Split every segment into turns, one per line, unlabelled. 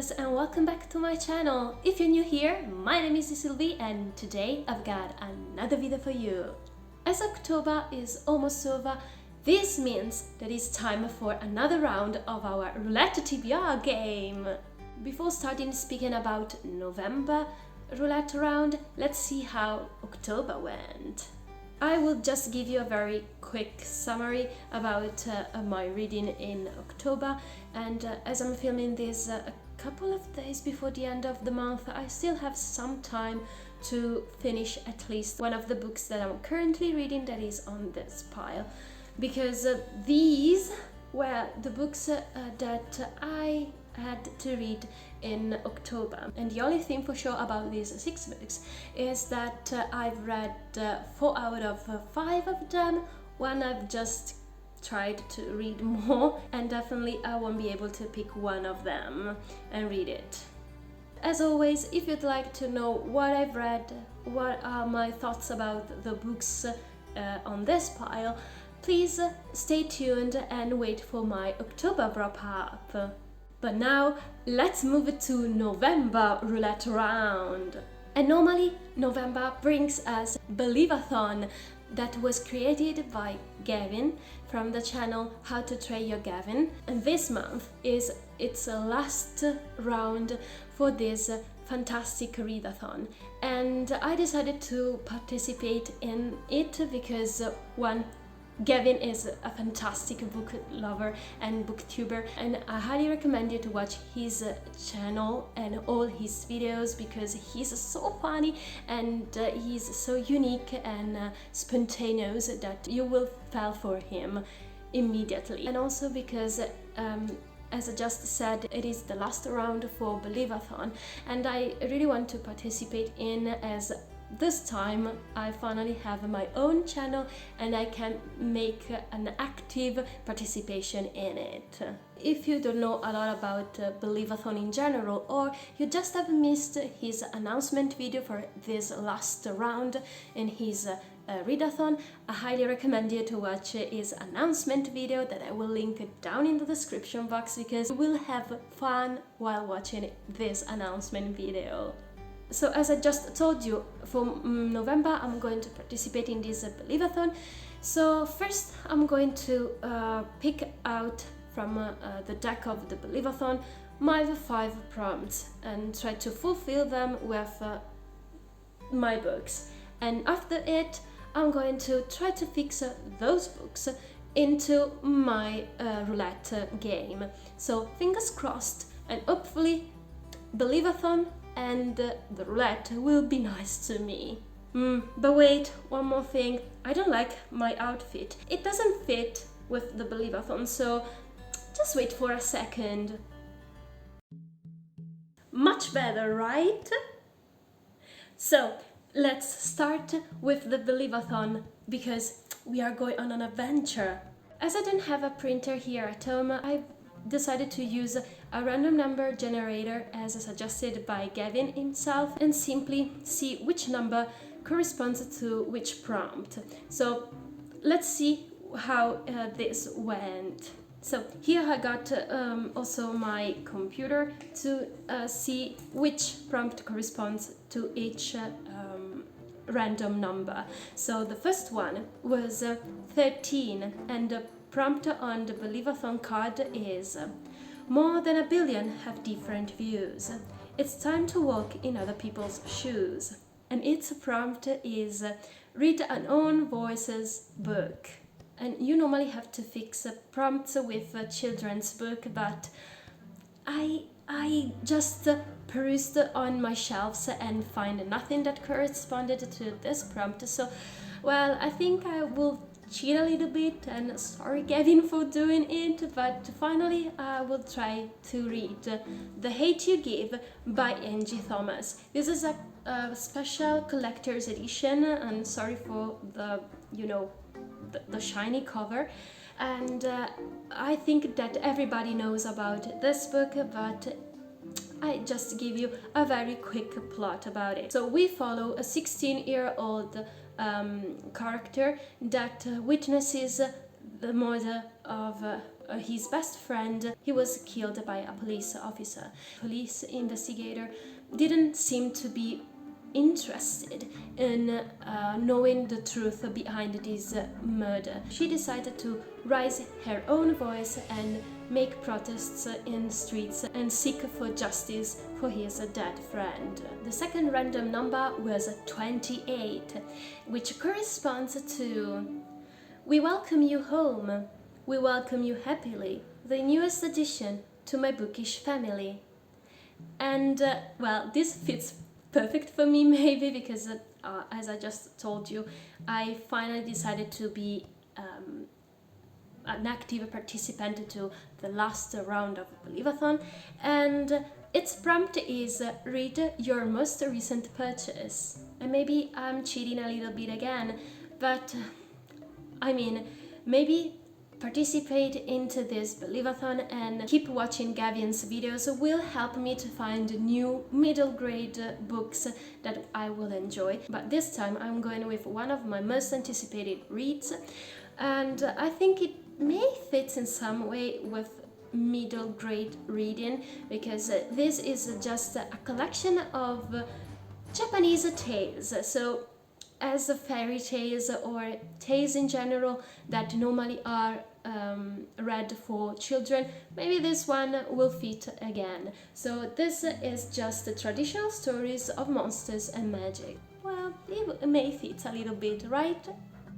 TIMELAPSES and welcome back to my channel. If you're new here, my name is Sylvie and today I've got another video for you. As October is almost over, this means that it's time for another round of our Roulette Tbr game. Before starting speaking about November roulette round, let's see how October went. I will just give you a very quick summary about my reading in October, and as I'm filming this a couple of days before the end of the month, I still have some time to finish at least one of the books that I'm currently reading that is on this pile, because these were the books that I had to read in October, and the only thing for sure about these 6 books is that I've read 4 out of 5 of them. One I've just tried to read more, and definitely I won't be able to pick one of them and read it. As always, if you'd like to know what I've read, what are my thoughts about the books on this pile, please stay tuned and wait for my October wrap up. But now, let's move to November roulette round. And normally, November brings us Believathon, that was created by Gavin from the channel How to Train Your Gavin. And this month is its last round for this fantastic readathon. And I decided to participate in it because, one, Gavin is a fantastic book lover and booktuber, and I highly recommend you to watch his channel and all his videos because he's so funny and he's so unique and spontaneous that you will fall for him immediately. And also because as I just said, it is the last round for Believathon, and I really want to participate in, as this time I finally have my own channel and I can make an active participation in it. If you don't know a lot about Believathon in general, or you just have missed his announcement video for this last round in his readathon, I highly recommend you to watch his announcement video that I will link down in the description box, because you will have fun while watching this announcement video. So as I just told you, for November I'm going to participate in this Believathon. So first I'm going to pick out from the deck of the Believathon my 5 prompts and try to fulfill them with my books. And after it, I'm going to try to fix those books into my roulette game. So fingers crossed, and hopefully Believathon and the roulette will be nice to me. But wait, one more thing. I don't like my outfit. It doesn't fit with the Believathon, so just wait for a second. Much better, right? So let's start with the Believathon, because we are going on an adventure. As I don't have a printer here at home, I've decided to use a random number generator as suggested by Gavin himself and simply see which number corresponds to which prompt. So let's see how this went. So here I got also my computer to see which prompt corresponds to each random number. So the first one was 13, and the prompt on the Believathon card is: more than 1 billion have different views. It's time to walk in other people's shoes. And its prompt is: read an own voices book. And you normally have to fix prompts with a children's book, but I just perused on my shelves and find nothing that corresponded to this prompt. So, well, I think I will cheat a little bit, and sorry Gavin for doing it, but finally I will try to read The Hate You Give by Angie Thomas. This is a special collector's edition, and sorry for the, the shiny cover, and I think that everybody knows about this book, but I just give you a very quick plot about it. So we follow a 16-year-old character that witnesses the murder of his best friend. He was killed by a police officer. Police investigator didn't seem to be interested in knowing the truth behind this murder. She decided to raise her own voice and make protests in streets and seek for justice for his dead friend. The second random number was 28, which corresponds to "We welcome you home. We welcome you happily, the newest addition to my bookish family." And well, this fits perfect for me, maybe because as I just told you, I finally decided to be an active participant to the last round of Believathon, and its prompt is "Read your most recent purchase." And maybe I'm cheating a little bit again, but I mean, maybe participate into this Believathon and keep watching Gavin's videos will help me to find new middle grade books that I will enjoy. But this time I'm going with one of my most anticipated reads, and I think it may fit in some way with middle grade reading, because this is just a collection of Japanese tales. So as fairy tales or tales in general that normally are read for children, maybe this one will fit again. So this is just the traditional stories of monsters and magic. Well, it may fit a little bit, right?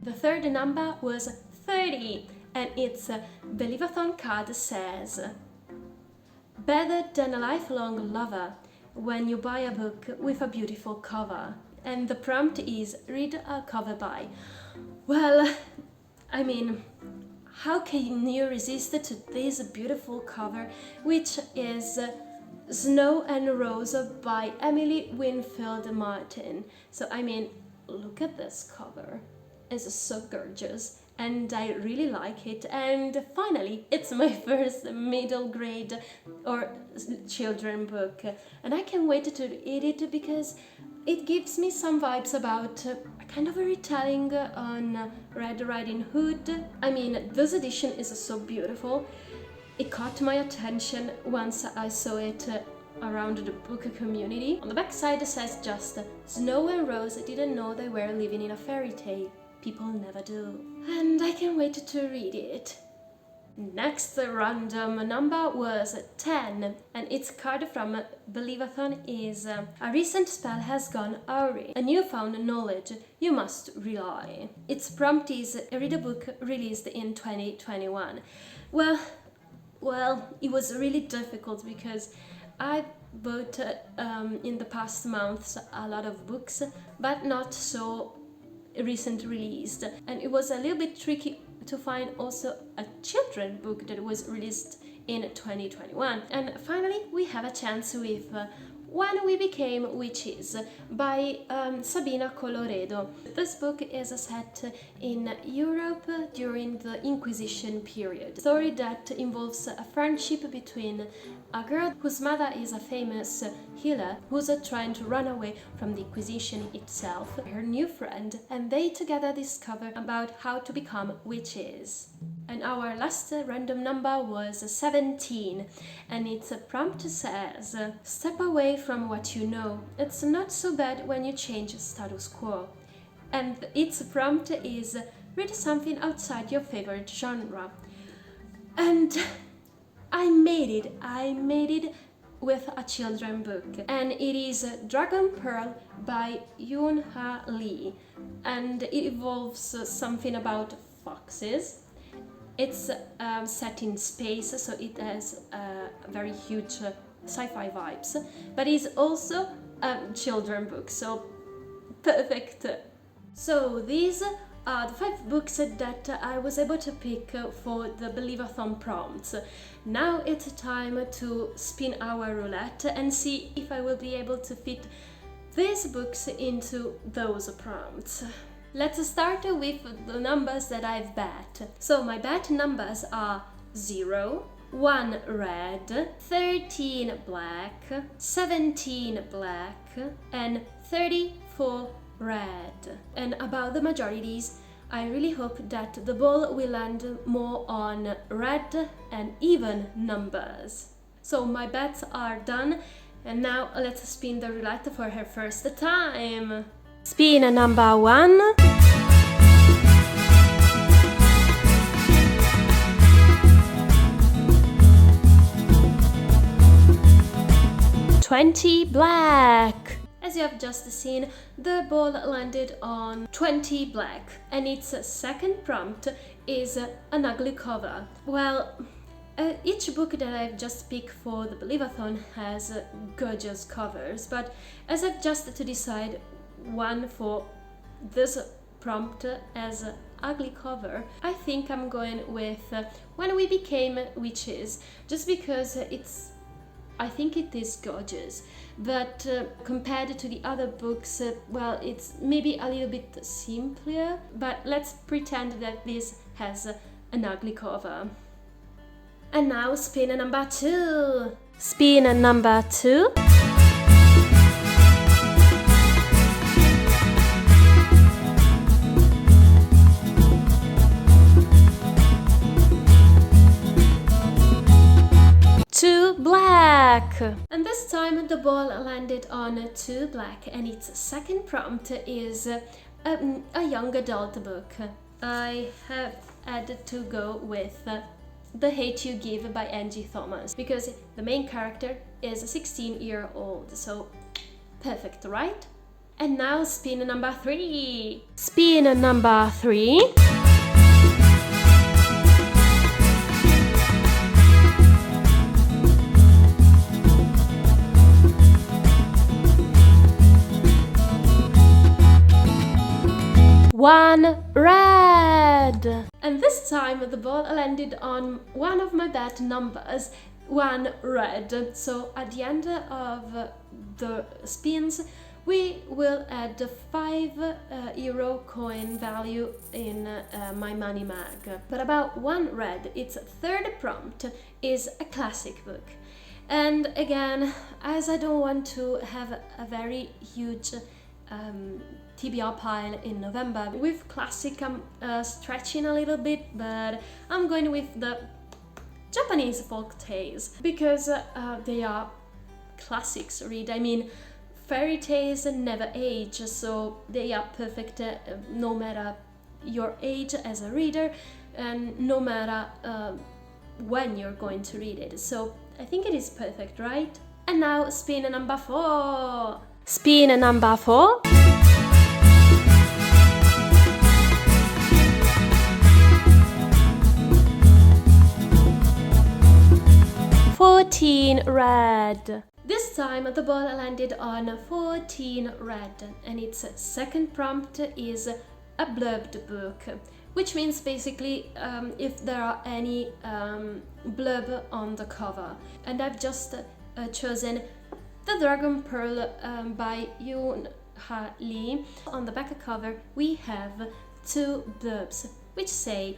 The third number was 30, and its Believathon card says, "Better than a lifelong lover when you buy a book with a beautiful cover." And the prompt is "Read a cover by." Well, I mean, how can you resist to this beautiful cover, which is Snow and Rose by Emily Winfield Martin. So I mean, look at this cover. It's so gorgeous and I really like it. And finally, it's my first middle grade or children book, and I can't wait to read it because it gives me some vibes about a kind of a retelling on Red Riding Hood. I mean, this edition is so beautiful. It caught my attention once I saw it around the book community. On the back side it says just, "Snow and Rose didn't know they were living in a fairy tale. People never do." And I can't wait to read it. Next random number was 10, and its card from Believathon is "A recent spell has gone awry. A newfound knowledge you must rely." Its prompt is "Read a book released in 2021. Well, it was really difficult because I bought in the past months a lot of books, but not so recent released, and it was a little bit tricky to find also a children book that was released in 2021. And finally we have a chance with When We Became Witches by Sabina Coloredo. This book is set in Europe during the Inquisition period. A story that involves a friendship between a girl whose mother is a famous healer who's trying to run away from the Inquisition itself, her new friend, and they together discover about how to become witches. And our last random number was 17, and its prompt says, "Step away from what you know. It's not so bad when you change status quo." And its prompt is, "Read something outside your favorite genre." And I made it with a children book, and it is Dragon Pearl by Yoon-ha Lee, and it involves something about foxes. It's set in space, so it has very huge sci-fi vibes, but it's also a children book, so perfect. So these are the 5 books that I was able to pick for the Believathon prompts. Now it's time to spin our roulette and see if I will be able to fit these books into those prompts. Let's start with the numbers that I've bet. So my bet numbers are 0, 1 red, 13 black, 17 black, and 34 red. And about the majorities, I really hope that the ball will land more on red and even numbers. So my bets are done, and now let's spin the roulette for her first time. Spin number 1. $20 black. As you have just seen, the ball landed on 20 black, and its second prompt is an ugly cover. Well, each book that I've just picked for the Believathon has gorgeous covers, but as I've just to decide one for this prompt as an ugly cover, I think I'm going with When We Became Witches, just because I think it is gorgeous, but compared to the other books, well, it's maybe a little bit simpler, but let's pretend that this has an ugly cover. And now spin number 2. Spin number 2. Black. And this time the ball landed on 2 black, and its second prompt is a young adult book. I have had to go with The Hate You Give by Angie Thomas, because the main character is a 16-year-old, so perfect, right? And now spin number 3. Spin number 3. One red. And this time the ball landed on one of my bad numbers, 1 red. So at the end of the spins, we will add the 5 euro coin value in my money mag. But about 1 red, its third prompt is a classic book. And again, as I don't want to have a very huge TBR pile in November, with classic I'm stretching a little bit, but I'm going with the Japanese folk tales, because they are classics, read. I mean, fairy tales never age, so they are perfect no matter your age as a reader, and no matter when you're going to read it. So I think it is perfect, right? And now spin number 4. Spin number 4. Red. This time the ball landed on 14 red, and its second prompt is a blurbed book, which means basically if there are any blurb on the cover. And I've just chosen The Dragon Pearl by Yoon Ha Lee. On the back cover we have 2 blurbs which say,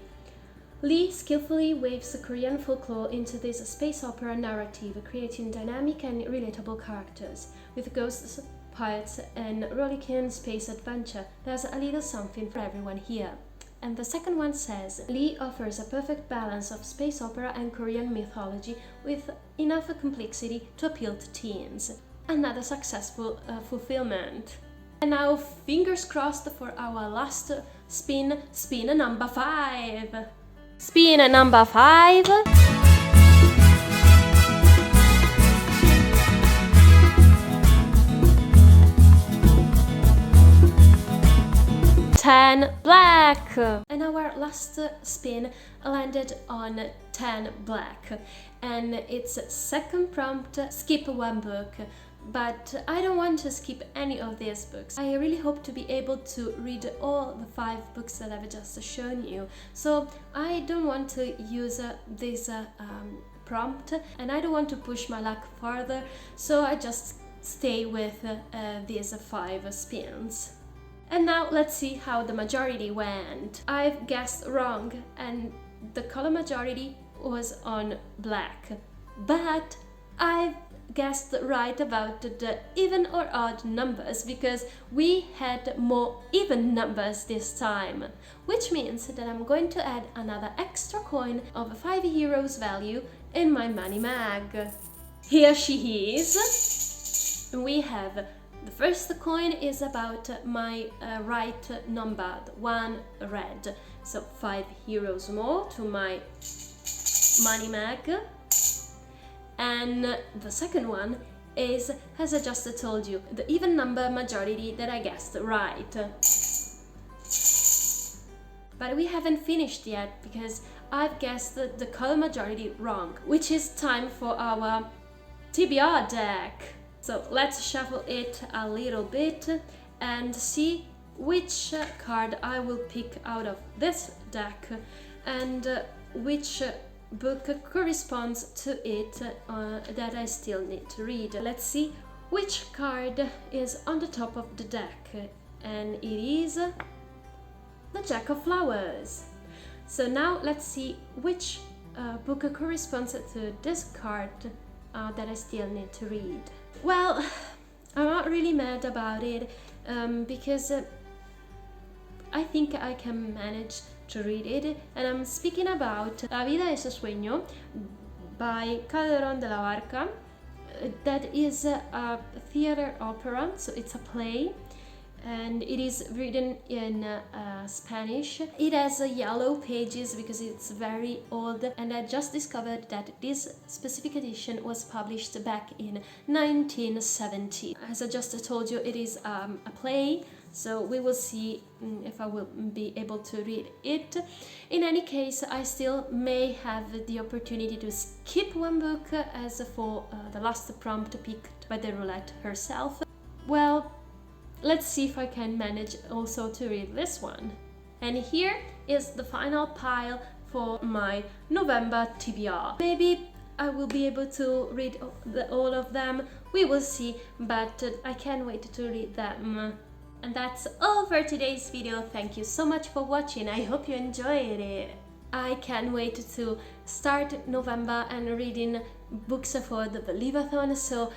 Lee skillfully weaves Korean folklore into this space opera narrative, creating dynamic and relatable characters. With ghosts, pirates, and rollicking space adventure, there's a little something for everyone here. And the second one says, Lee offers a perfect balance of space opera and Korean mythology with enough complexity to appeal to teens. Another successful fulfillment. And now fingers crossed for our last spin number 5. Spin number 5. $10 black. And our last spin landed on 10 black, and its second prompt, skip 1 book. But I don't want to skip any of these books. I really hope to be able to read all the 5 books that I've just shown you. So I don't want to use this prompt, and I don't want to push my luck further. So I just stay with these 5 spins. And now let's see how the majority went. I've guessed wrong, and the color majority was on black. But I've guessed right about the even or odd numbers, because we had more even numbers this time, which means that I'm going to add another extra coin of 5 euros value in my money mag. Here she is. We have the first coin is about my right number, 1 red, so 5 euros more to my money mag. And the second one is, as I just told you, the even number majority that I guessed right. But we haven't finished yet, because I've guessed the color majority wrong, which is time for our TBR deck. So let's shuffle it a little bit and see which card I will pick out of this deck and which book corresponds to it that I still need to read. Let's see which card is on the top of the deck, and it is the Jack of Flowers. So now let's see which book corresponds to this card that I still need to read. Well, I'm not really mad about it because I think I can manage to read it, and I'm speaking about La vida es sueño by Calderón de la Barca. That is a theater opera, so it's a play, and it is written in Spanish. It has yellow pages because it's very old, and I just discovered that this specific edition was published back in 1970. As I just told you, it is a play, so we will see if I will be able to read it. In any case, I still may have the opportunity to skip one book, as for the last prompt picked by the roulette herself. Well, let's see if I can manage also to read this one. And here is the final pile for my November TBR. Maybe I will be able to read all of them, we will see, but I can't wait to read them. And that's all for today's video. Thank you so much for watching. I hope you enjoyed it. I can't wait to start November and reading books for the Believathon, so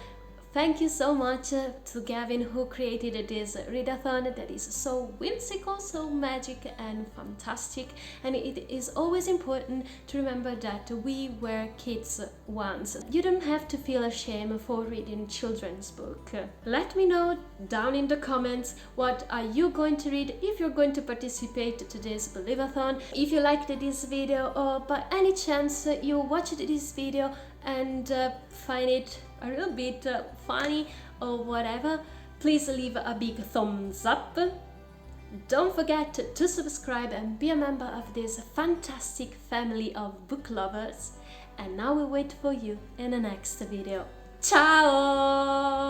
thank you so much to Gavin, who created this readathon that is so whimsical, so magic and fantastic. And it is always important to remember that we were kids once. You don't have to feel ashamed for reading children's book. Let me know down in the comments what are you going to read if you're going to participate to this Believathon. If you liked this video, or by any chance you watched this video and find it a little bit funny or whatever, please leave a big thumbs up. Don't forget to subscribe and be a member of this fantastic family of book lovers. And now we wait for you in the next video. Ciao!